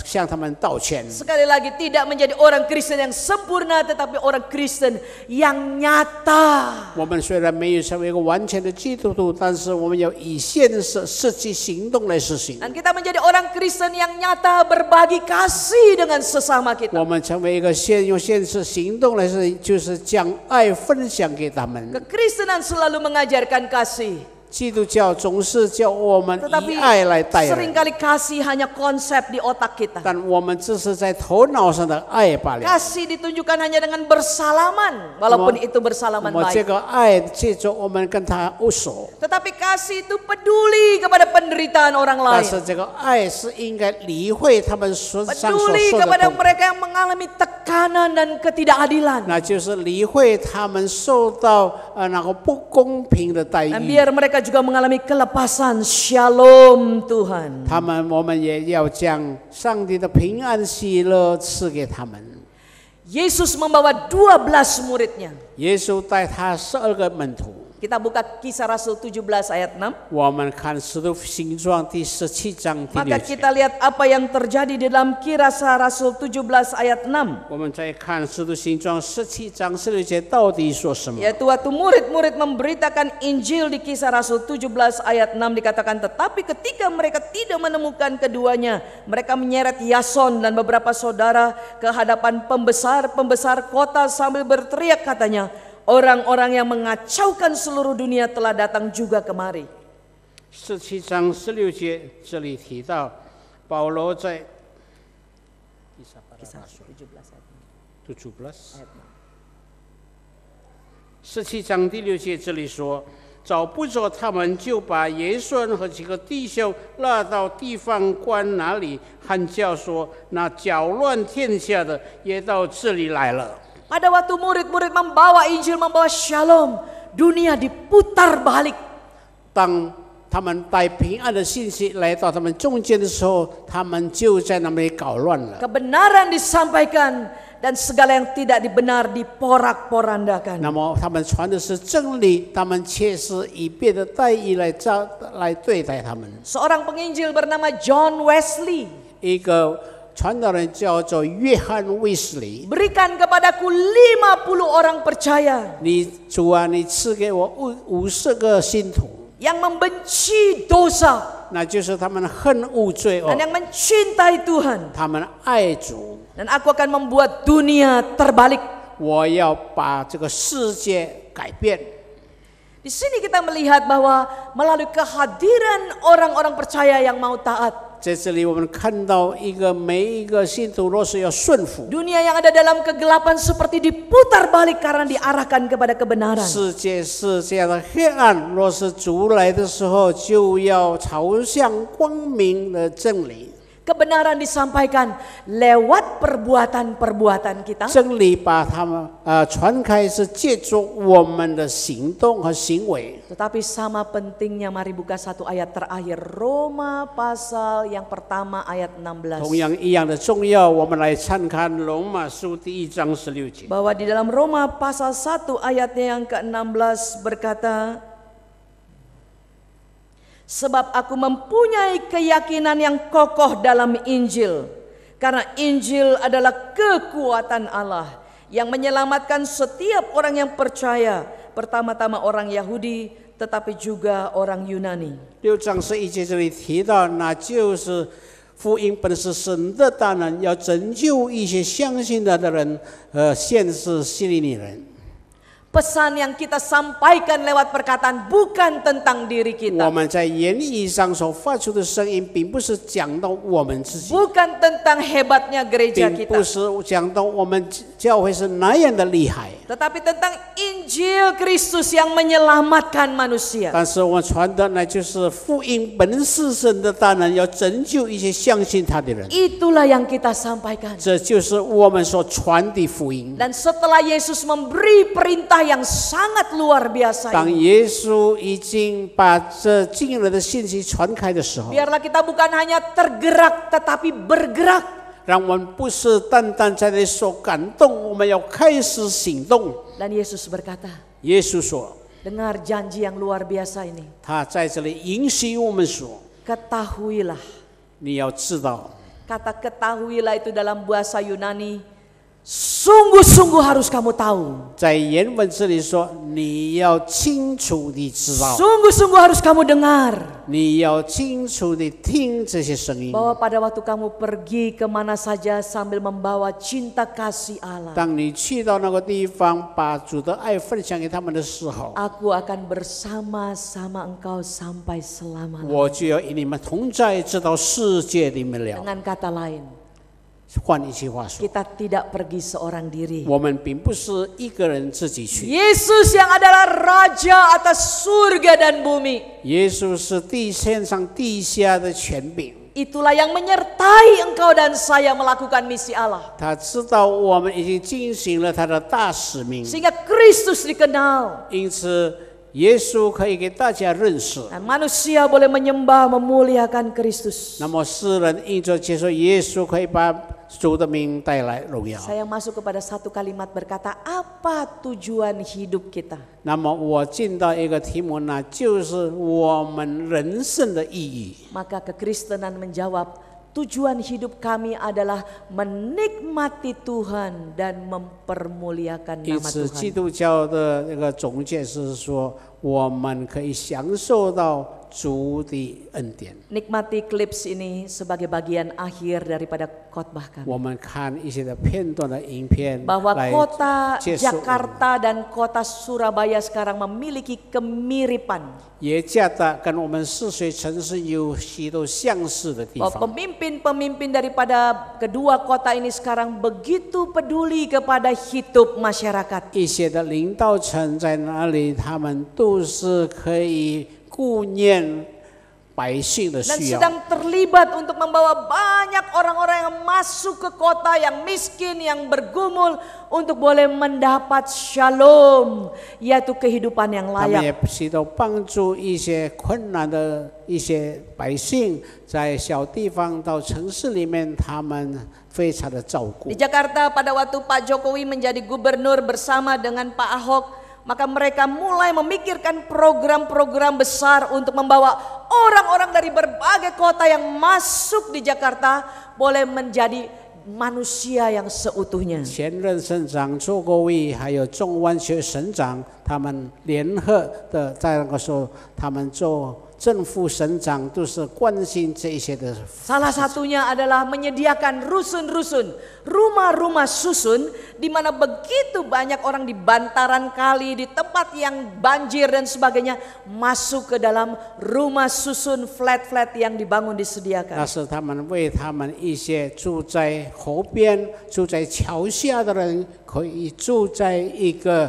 向他们道歉。 Sekali lagi, tidak menjadi orang Kristen yang sempurna, tetapi orang Kristen yang nyata. 我们虽然没有成为一个完全的基督徒，但是我们要以现实实际行动来实行。 Dan kita menjadi orang Kristen yang nyata, berbagi kasih dengan sesama kita. 我们成为一个用现实行动来是，就是将爱分享给他们。 Kekristenan selalu mengajarkan kasih. 基督教总是叫我们 Tetapi 以爱来待人， seringkali kasih hanya konsep di otak kita. 但我们只是在头脑上的爱罢了。 Kasih ditunjukkan hanya dengan bersalaman, walaupun itu 那 bersalaman 么这 baik. 个爱借着我们跟他握手， Tetapi kasih itu peduli kepada penderitaan orang 但 lain. 是这个爱是应该理会他们身上所 Peduli 受的 kepada 痛苦， mereka yang mengalami tekanan dan ketidakadilan. 那就是理会他们受到那个不公平的待 Dan 遇。 biar mereka juga mengalami kelepasan. Shalom Tuhan. 我们也要将上帝的平安喜乐赐给他们。 Yesus membawa 12 muridnya. 耶稣带他12个门徒。 Kita buka Kisah Rasul 17 ayat 6. 我们看使徒行传第17章第 Maka 6 kita 节。 lihat apa yang terjadi di dalam Kisah Rasul 17 ayat 6. 我们再看使徒行传17章16节到底说什么？ Yaitu waktu murid-murid memberitakan Injil di Kisah Rasul 17 ayat 6 dikatakan, tetapi ketika mereka tidak menemukan keduanya, mereka menyeret Yason dan beberapa saudara ke hadapan pembesar-pembesar kota sambil berteriak katanya, orang-orang yang mengacaukan seluruh dunia telah datang juga kemari. 17章16节这里提到，保罗在 Kisah 17 ayat 17 ayat 17章第6节这里说，找不着他们，就把耶稣和几个弟兄拉到地方官那里，喊叫说：“那搅乱天下的也到这里来了。” Pada waktu murid-murid membawa Injil, membawa Shalom, dunia diputar balik. 当他们带平安的信息来到他们中间的时候，他们就在那里搞乱了。 Kebenaran disampaikan dan segala yang tidak dibenar diporak-porandakan. 那么他们传的是真理，他们却是以别的待遇来对待他们。 Seorang penginjil bernama John Wesley, 一个传道人叫做约翰卫斯理。 berikan kepadaku 50 orang percaya 主啊，你赐给我50个信徒， yang membenci dosa 那就是他们恨恶罪恶 dan，yang mencintai Tuhan. 他们爱主。 Dan aku akan membuat dunia terbalik. 我要把这个世界改变。 Di sini kita melihat bahwa melalui kehadiran orang-orang percaya yang mau taat, 在这里，我们看到每一个信徒，若是要顺服， dunia yang ada dalam kegelapan seperti diputar balik karena diarahkan kepada kebenaran. 世界是这样的黑暗，若是主来的时候，就要朝向光明的真理。 Kebenaran disampaikan lewat perbuatan-perbuatan kita. 真理把它们传开，是借助我们的行动和行为。 Tetapi sama pentingnya, mari buka satu ayat terakhir, Roma pasal yang pertama ayat 16. 同样一样的重要，我们来参看罗马书第1章16节。 Bahwa di dalam Roma pasal 1 ayatnya yang ke-16 berkata, sebab aku mempunyai keyakinan yang kokoh dalam Injil, karena Injil adalah kekuatan Allah yang menyelamatkan setiap orang yang percaya, pertama-tama orang Yahudi, tetapi juga orang Yunani. 6章11节这里提到，那就是福音本是神的大能，要拯救一些相信他的人和现世希利尼人。 Pesan yang kita sampaikan lewat perkataan bukan tentang diri 我 kita, 们在言语上所发出的声音，并不是讲到我们自己， bukan tentang hebatnya gereja 并 kita, 不是讲到我们教会是那样的厉害， tetapi tentang Injil Kristus yang menyelamatkan manusia. 但是我们传的那就是福音本是神的大能，要拯救一些相信他的人。 Itulah yang kita sampaikan. 这就是我们所传的福音。 Dan setelah Yesus memberi perintah yang sangat luar biasa 当 ini, 耶稣已经把这惊人的信息传开的时候， biarlah kita bukan hanya tergerak tetapi bergerak. 让我们不是单单在那里受感动，我们要开始行动。 Dan Yesus berkata, 耶稣说， dengar janji yang luar biasa ini. 他在这里允许我们说， Ketahuilah. 你要知道， Kata ketahuilah itu dalam bahasa Yunani, sungguh-sungguh harus kamu tahu. 在原文这里说，你要清楚地知道， Sungguh-sungguh harus kamu dengar. 你要清楚地听这些声音。 Bahwa pada waktu kamu pergi kemana saja sambil membawa cinta kasih Allah, 当你去到那个地方，把主的爱分享给他们的时候， Aku akan bersama-sama engkau sampai selama-lamanya. 我就要与你们同在，直到世界里面了。 Dengan kata lain, 换一句话说， kita tidak pergi seorang diri. 我们并不是一个人自己去， Yesus yang adalah Raja atas surga dan bumi, 耶稣是天上地下的权柄， itulah yang menyertai engkau dan saya melakukan misi Allah. 他知道我们已经进行了他的大使命， Sehingga Kristus dikenal. 因此耶稣可以给大家认识。 Dan manusia boleh menyembah, memuliakan Kristus. 那么世人因着接受耶稣，可以把主的名带来荣耀。 Saya masuk kepada satu kalimat berkata, apa tujuan hidup kita? 那么我进到一个题目，那就是我们人生的意义。 Maka kekristenan menjawab, tujuan hidup kami adalah menikmati Tuhan dan mempermuliakan 因 nama 此，基 Tuhan. 督教的那个总结是说，我们可以享受到主的恩典。 Nikmati klips ini sebagai bagian akhir daripada khotbah kami. 我们看一些的片段的影片， Bahwa 来 kota 接受， Jakarta dan kota Surabaya sekarang memiliki kemiripan. 耶加达跟我们四水城市有许多相似的地 Bahwa 方。 pemimpin-pemimpin daripada kedua kota ini sekarang begitu peduli kepada hidup masyarakat. 一些的领导层在那里，他们都是可以顾念百姓的 Dan 需要， sedang terlibat untuk membawa banyak orang-orang yang masuk ke kota yang miskin, yang bergumul untuk boleh mendapat shalom, yaitu kehidupan yang 他们也 layak. 许都帮助一些困难的一些百姓，在小地方到城市里面，他们非常的照顾 Di。Jakarta pada waktu Pak Jokowi menjadi gubernur bersama dengan Pak Ahok, maka mereka mulai memikirkan program-program besar untuk membawa orang-orang dari berbagai kota yang masuk di Jakarta boleh menjadi manusia yang seutuhnya. 前任省长周国伟还有中湾区省长，他们联合的在那个时候，他们做政府省长都是关心这一些的。 Salah satunya adalah menyediakan rusun-rusun, rumah-rumah susun di mana begitu banyak orang di bantaran kali, di tempat yang banjir dan sebagainya masuk ke dalam rumah susun flat-flat yang dibangun 那 disediakan. 是他们为他们一些住在河边、住在桥下的人，可以住在一个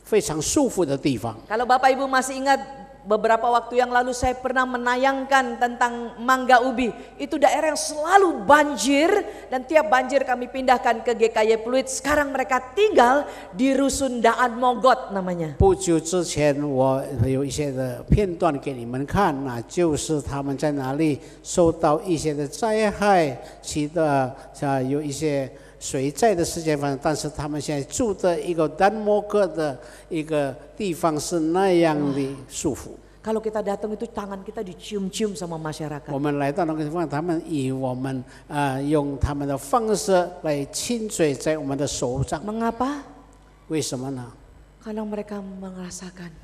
非常舒服的地方。 Kalau Bapak Ibu masih ingat beberapa waktu yang lalu saya pernah menayangkan tentang Mangga Ubi. Itu daerah yang selalu banjir dan tiap banjir kami pindahkan ke GKY Pluit. Sekarang mereka tinggal di Rusun Daan Mogot namanya. 不久之前，我有一些的片段给你们看，那就是他们在哪里受到一些的灾害，有一些水灾的事件发生，但是他们现在住的一个丹摩格的一个地方是那样的舒服。 Kalau kita datang itu tangan kita dicium-cium sama masyarakat. 我们来到那个地方，他们以我们用他们的方式来亲嘴在我们的手上。 Mengapa? 为什么呢？ Karena mereka merasakan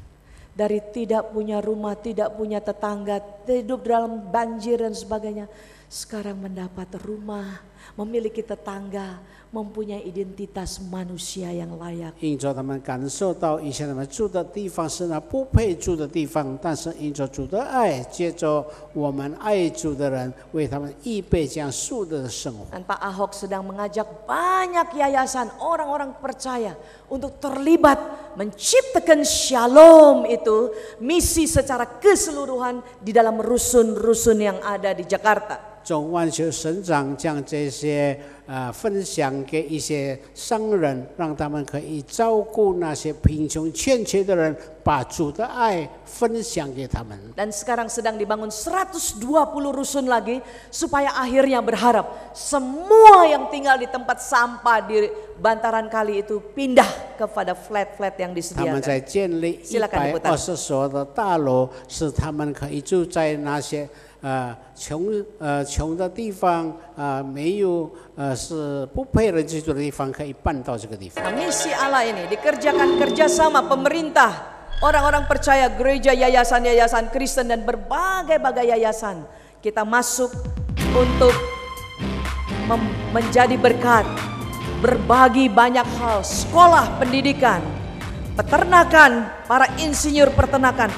dari tidak punya rumah, tidak punya tetangga, hidup dalam banjir dan sebagainya, sekarang mendapat rumah, memiliki tetangga, mempunyai identitas manusia yang layak. 因着他们感受到以前他们住的地方是那不配住的地方，但是因着主的爱，接着我们爱主的人为他们预备这样素的生活。 Dan Pak Ahok sedang mengajak banyak yayasan orang-orang percaya untuk terlibat menciptakan shalom itu misi secara keseluruhan di dalam rusun-rusun yang ada di Jakarta. 中湾区省长将这些分享给一些商人，让他们可以照顾那些贫穷欠缺的人，把主的爱分享给他们。 Dan sekarang sedang dibangun 120 rusun lagi supaya akhirnya berharap semua yang tinggal di tempat sampah di bantaran kali itu pindah kepada flat-flat yang 他们在 disediakan. 建立120所的大楼，使他们可以住在那些穷的地方，没有是不配人居住的地方，可以搬到这个地方。 Nah, misi Allah ini dikerjakan kerjasama pemerintah, orang-orang percaya, gereja, yayasan-yayasan Kristen dan berbagai-bagai yayasan. Kita masuk untuk menjadi berkat, berbagi banyak hal, sekolah, pendidikan, peternakan, para insinyur peternakan,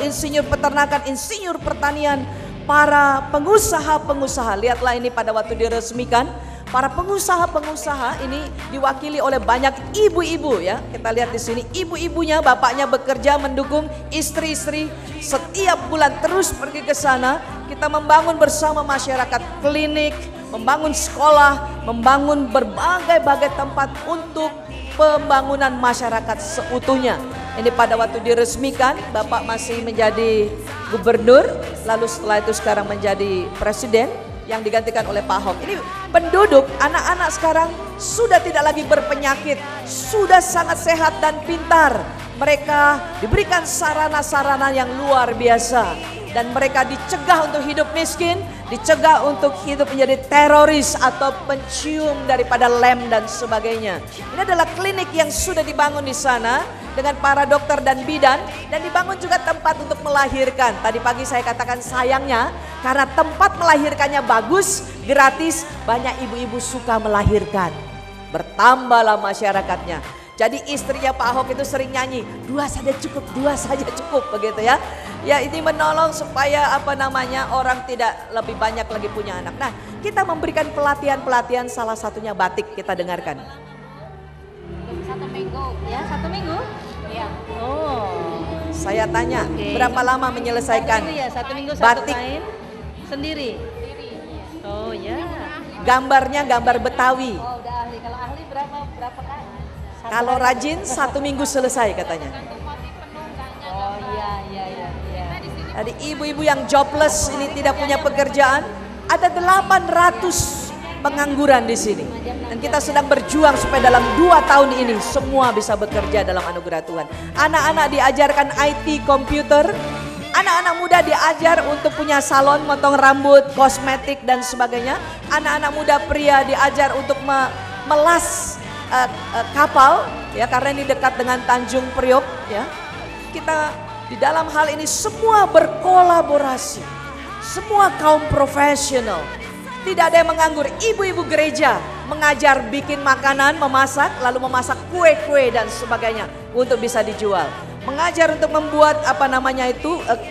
insinyur peternakan, insinyur pertanian, para pengusaha-pengusaha. Lihatlah ini pada waktu diresmikan, para pengusaha-pengusaha ini diwakili oleh banyak ibu-ibu ya. Kita lihat di sini ibu-ibunya, bapaknya bekerja mendukung istri-istri. Setiap bulan terus pergi ke sana. Kita membangun bersama masyarakat klinik, membangun sekolah, membangun berbagai-bagai tempat untuk pembangunan masyarakat seutuhnya. Ini pada waktu diresmikan, Bapak masih menjadi gubernur, lalu setelah itu sekarang menjadi presiden yang digantikan oleh Pak Ahok. Ini penduduk, anak-anak sekarang sudah tidak lagi berpenyakit, sudah sangat sehat dan pintar. Mereka diberikan sarana-sarana yang luar biasa. Dan mereka dicegah untuk hidup miskin, dicegah untuk hidup menjadi teroris atau pencium daripada lem dan sebagainya. Ini adalah klinik yang sudah dibangun di sana dengan para dokter dan bidan, dan dibangun juga tempat untuk melahirkan. Tadi pagi saya katakan sayangnya karena tempat melahirkannya bagus, gratis, banyak ibu-ibu suka melahirkan. Bertambahlah masyarakatnya. Jadi istrinya Pak Ahok itu sering nyanyi, 2 saja cukup, 2 saja cukup, begitu ya. Ya, ini menolong supaya orang tidak lebih banyak lagi punya anak. Nah, kita memberikan pelatihan-pelatihan, salah satunya batik, kita dengarkan. 1 minggu, ya 1 minggu? Ya. Oh. Saya tanya, berapa lama menyelesaikan 1 minggu batik? kain sendiri. Oh ya. Gambarnya gambar Betawi. Oh, udah ahli. Kalau ahli berapa kain? Kalau rajin 1 minggu selesai katanya. Oh iya. Tadi ibu-ibu yang jobless ini tidak punya pekerjaan, ada 800 pengangguran di sini. Dan kita sedang berjuang supaya dalam 2 tahun ini semua bisa bekerja dalam anugerah Tuhan. Anak-anak diajarkan IT, komputer. Anak-anak muda diajar untuk punya salon, motong rambut, kosmetik dan sebagainya. Anak-anak muda pria diajar untuk melas kapal ya, karena ini dekat dengan Tanjung Priok ya. Kita di dalam hal ini semua berkolaborasi. Semua kaum profesional. Tidak ada yang menganggur. Ibu-ibu gereja mengajar bikin makanan, memasak, lalu memasak kue-kue dan sebagainya untuk bisa dijual. Mengajar untuk membuat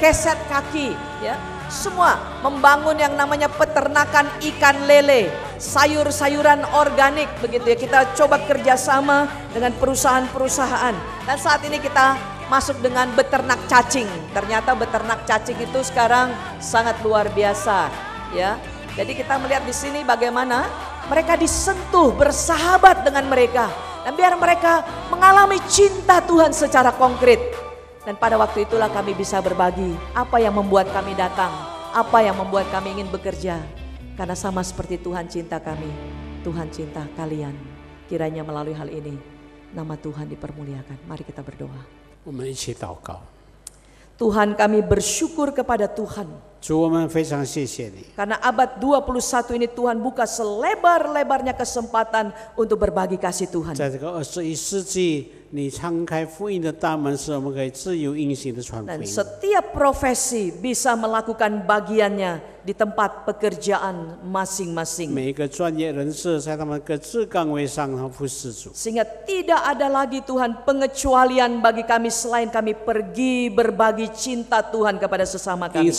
keset kaki ya. Semua membangun yang namanya peternakan ikan lele, sayur-sayuran organik begitu ya. Kita coba kerjasama dengan perusahaan-perusahaan. Dan saat ini kita masuk dengan beternak cacing. Ternyata beternak cacing itu sekarang sangat luar biasa ya. Jadi kita melihat di sini bagaimana mereka disentuh, bersahabat dengan mereka. Dan biar mereka mengalami cinta Tuhan secara konkret. Dan pada waktu itulah kami bisa berbagi apa yang membuat kami datang, apa yang membuat kami ingin bekerja. Karena sama seperti Tuhan cinta kami, Tuhan cinta kalian. Kiranya melalui hal ini nama Tuhan dipermuliakan. Mari kita berdoa. Tuhan, kami bersyukur kepada Tuhan. Karena abad 21 ini Tuhan buka selebar-lebarnya kesempatan untuk berbagi kasih Tuhan. Dan setiap profesi bisa melakukan bagiannya di tempat pekerjaan masing-masing. Sehingga tidak ada lagi Tuhan pengecualian bagi kami selain kami pergi berbagi cinta Tuhan kepada sesama kami.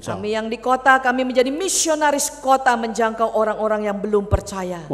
Kami yang di kota, kami menjadi misionaris kota menjangkau orang-orang yang belum percaya.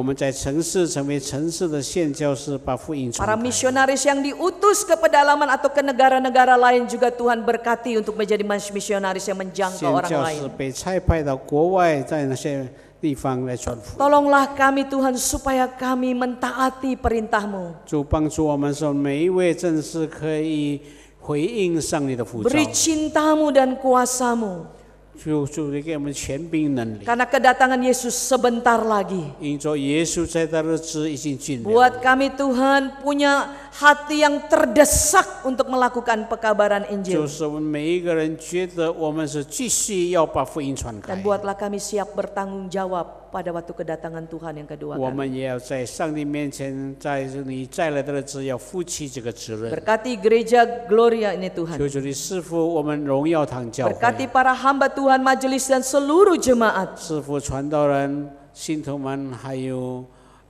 市成为城市的宣教士，把福音传 Para 开。 misionaris yang diutus ke pedalaman atau ke negara-negara lain juga Tuhan berkati untuk menjadi misionaris yang menjangkau 宣 orang 教 lain. 士被差派到国外，在那些地方来传福音。 Tolonglah kami Tuhan supaya kami mentaati perintah-Mu. 主帮助我们说，每一位真是可以回应上帝的呼召。 Beri cinta-Mu dan kuasa-Mu. 主给我们权柄能力， Karena kedatangan Yesus sebentar lagi. 因着耶稣在的日子已经近了。 Buat kami Tuhan punya hati yang terdesak untuk melakukan pekabaran 就 Injil. 是我们每一个人觉得我们是继续要把福音传开 Dan，buatlah kami siap bertanggung jawab pada waktu kedatangan Tuhan yang kedua 我 kali. 们也要在上帝面前，在你再来的日子要负起这个责任。 Berkati gereja Gloria ini Tuhan. 求主你赐福我们荣耀堂教 Berkati 会， para hamba Tuhan, majelis dan seluruh jemaat 赐福传道人、信徒们还有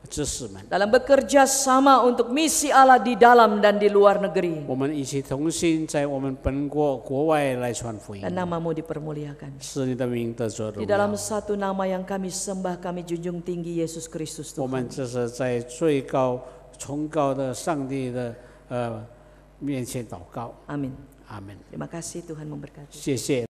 知识们。 dalam bekerja sama untuk misi Allah di dalam dan di luar negeri. 我们一起同心，在我们本国国外来传福音 Dan，nama-Mu dipermuliakan. 使你的名得着 Di 荣 dalam 耀。 satu nama yang kami sembah, kami junjung tinggi Yesus Kristus 我 Tuhan. 们这是在最高崇高的上帝的面前祷告， Amin. 阿门。 Terima kasih Tuhan memberkati. 谢谢。